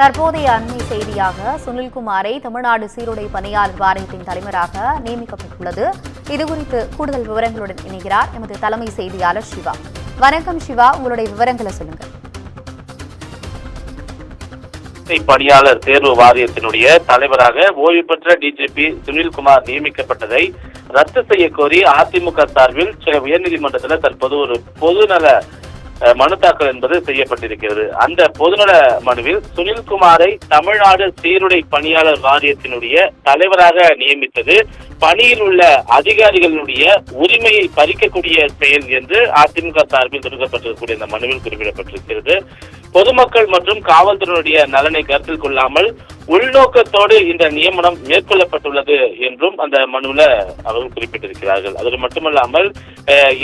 தற்போதைய அண்மை செய்தியாக சுனில்குமாரை தமிழ்நாடு சீருடை பணியாளர் வாரியத்தின் தலைவராக நியமிக்கப்பட்டுள்ளது. இதுகுறித்து கூடுதல் விவரங்களுடன் இணைகிறார் எமது தலைமை செய்தியாளர் சிவா. வணக்கம் சிவா, உங்களுடைய விவரங்களை சொல்லுங்க. பணியாளர் தேர்வு வாரியத்தினுடைய தலைவராக ஓய்வு பெற்ற டிஜிபி சுனில்குமார் நியமிக்கப்பட்டதை ரத்து செய்ய கோரி அதிமுக சார்பில் உயர்நீதிமன்றத்தில் தற்போது ஒரு பொதுநல மனு தாக்கல் என்பது செய்யப்பட்டிருக்கிறது. அந்த பொதுநல மனுவில் சுனில்குமாரை தமிழ்நாடு சீருடை பணியாளர் வாரியத்தினுடைய தலைவராக நியமித்தது பணியில் உள்ள அதிகாரிகளுடைய உரிமையை பறிக்கக்கூடிய செயல் என்று அதிமுக சார்பில் தொடங்கப்பட்டிருக்கக்கூடிய இந்த மனுவில் குறிப்பிடப்பட்டிருக்கிறது. பொதுமக்கள் மற்றும் காவல்துறையினுடைய நலனை கருத்தில் கொள்ளாமல் உள்நோக்கத்தோடு இந்த நியமனம் மேற்கொள்ளப்பட்டுள்ளது என்றும் அந்த மனுவில் அவர்கள் குறிப்பிட்டிருக்கிறார்கள். அது மட்டுமல்லாமல்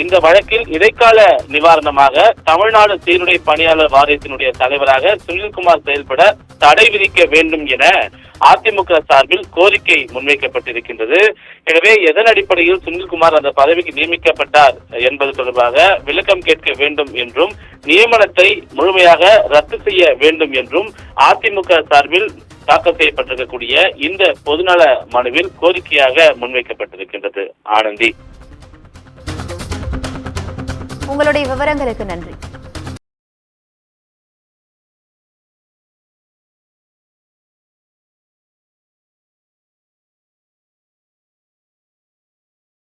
இந்த வழக்கில் இடைக்கால நிவாரணமாக தமிழ்நாடு சீருடை பணியாளர் வாரியத்தினுடைய தலைவராக சுனில்குமார் செயல்பட தடை விதிக்க வேண்டும் என அதிமுக சார்பில் கோரிக்கை முன்வைக்கப்பட்டிருக்கின்றது. எனவே எதன் அடிப்படையில் சுனில்குமார் அந்த பதவிக்கு நியமிக்கப்பட்டார் என்பது தொடர்பாக விளக்கம் கேட்க வேண்டும் என்றும் நியமனத்தை முழுமையாக ரத்து செய்ய வேண்டும் என்றும் அதிமுக சார்பில் தாக்கல் செய்யப்பட்டிருக்கக்கூடிய இந்த பொதுநல மனுவில் கோரிக்கையாக முன்வைக்கப்பட்டிருக்கின்றது. ஆனந்தி, உங்களுடைய விவரங்களுக்கு நன்றி.